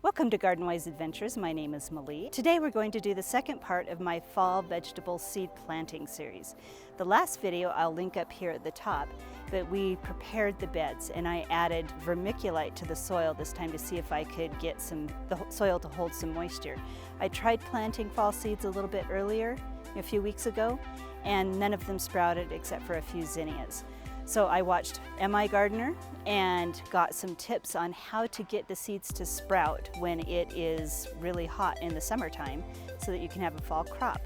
Welcome to Gardenwise Adventures. My name is Malie. Today we're going to do the second part of my fall vegetable seed planting series. The last video I'll link up here at the top, but we prepared the beds and I added vermiculite to the soil this time to see if I could get the soil to hold some moisture. I tried planting fall seeds a little bit earlier, a few weeks ago, and none of them sprouted except for a few zinnias. So I watched M.I. Gardener and got some tips on how to get the seeds to sprout when it is really hot in the summertime so that you can have a fall crop.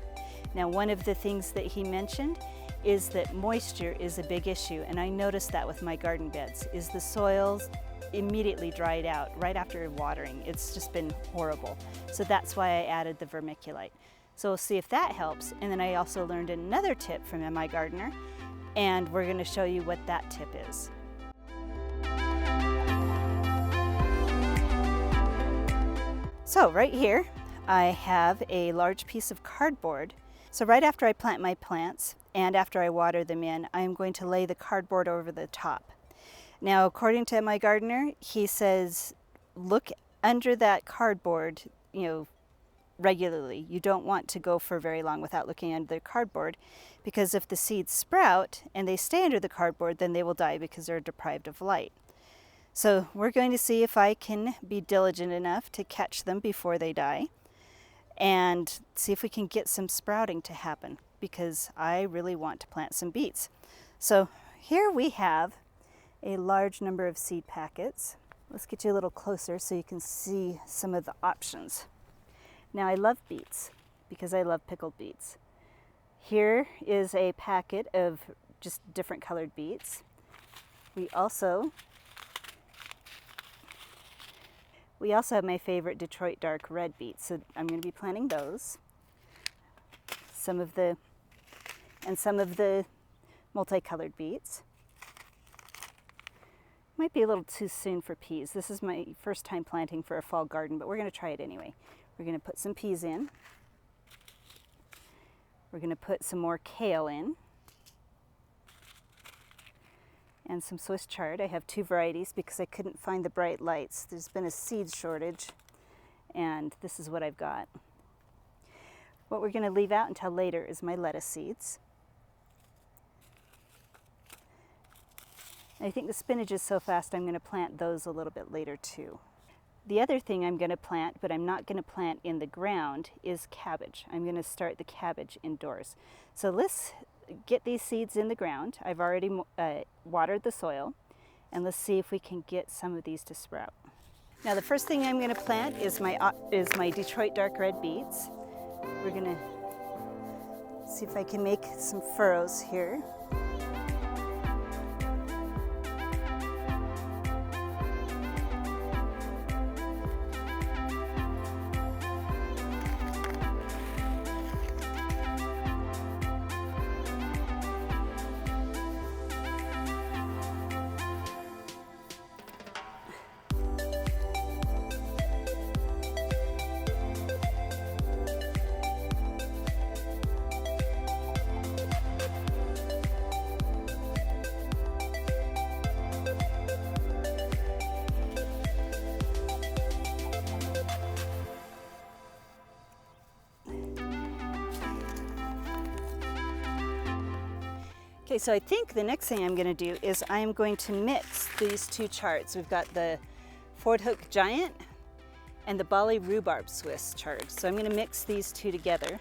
Now, one of the things that he mentioned is that moisture is a big issue, and I noticed that with my garden beds, is the soils immediately dried out right after watering. It's just been horrible. So that's why I added the vermiculite. So we'll see if that helps. And then I also learned another tip from M.I. Gardener, and we're going to show you what that tip is. So right here I have a large piece of cardboard. So right after I plant my plants and after I water them in, I'm going to lay the cardboard over the top. Now, according to M.I. Gardener, he says look under that cardboard, regularly. You don't want to go for very long without looking under the cardboard, because if the seeds sprout and they stay under the cardboard, then they will die because they're deprived of light. So we're going to see if I can be diligent enough to catch them before they die and see if we can get some sprouting to happen, because I really want to plant some beets. So here we have a large number of seed packets. Let's get you a little closer so you can see some of the options. Now, I love beets because I love pickled beets. Here is a packet of just different colored beets. We also have my favorite Detroit dark red beets, so I'm going to be planting those. Some of the multicolored beets. Might be a little too soon for peas. This is my first time planting for a fall garden, but we're going to try it anyway. We're going to put some peas in. We're going to put some more kale in. And some Swiss chard. I have two varieties because I couldn't find the bright lights. There's been a seed shortage, and this is what I've got. What we're going to leave out until later is my lettuce seeds. I think the spinach is so fast I'm going to plant those a little bit later too. The other thing I'm going to plant, but I'm not going to plant in the ground, is cabbage. I'm going to start the cabbage indoors. So let's get these seeds in the ground. I've already watered the soil, and let's see if we can get some of these to sprout. Now, the first thing I'm going to plant is my Detroit dark red beets. We're going to see if I can make some furrows here. Okay, so I think the next thing I'm going to do is I'm going to mix these two charts. We've got the Ford Hook Giant and the Bali Rhubarb Swiss chard. So I'm going to mix these two together.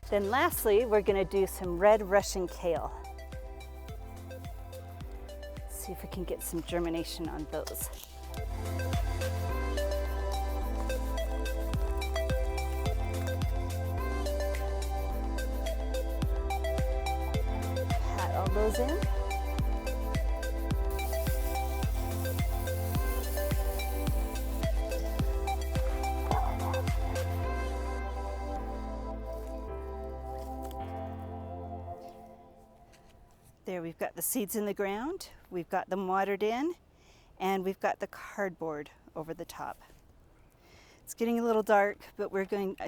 Then lastly, we're going to do some red Russian kale. See if we can get some germination on those. Pat all those in. There, we've got the seeds in the ground, we've got them watered in, and we've got the cardboard over the top. It's getting a little dark, but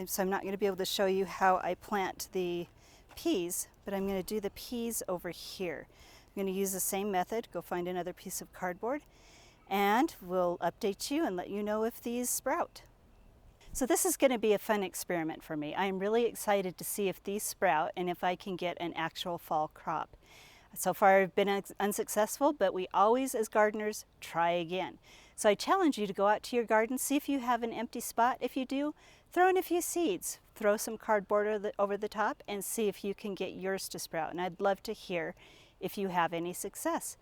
so I'm not going to be able to show you how I plant the peas, but I'm going to do the peas over here. I'm going to use the same method. Go find another piece of cardboard, and we'll update you and let you know if these sprout. So this is going to be a fun experiment for me. I'm really excited to see if these sprout and if I can get an actual fall crop. So far I've been unsuccessful, but we always, as gardeners, try again. So I challenge you to go out to your garden, see if you have an empty spot. If you do, throw in a few seeds. Throw some cardboard over the top and see if you can get yours to sprout. And I'd love to hear if you have any success.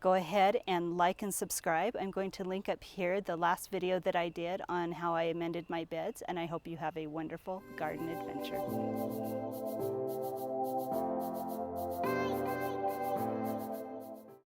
Go ahead and like and subscribe. I'm going to link up here the last video that I did on how I amended my beds, and I hope you have a wonderful garden adventure.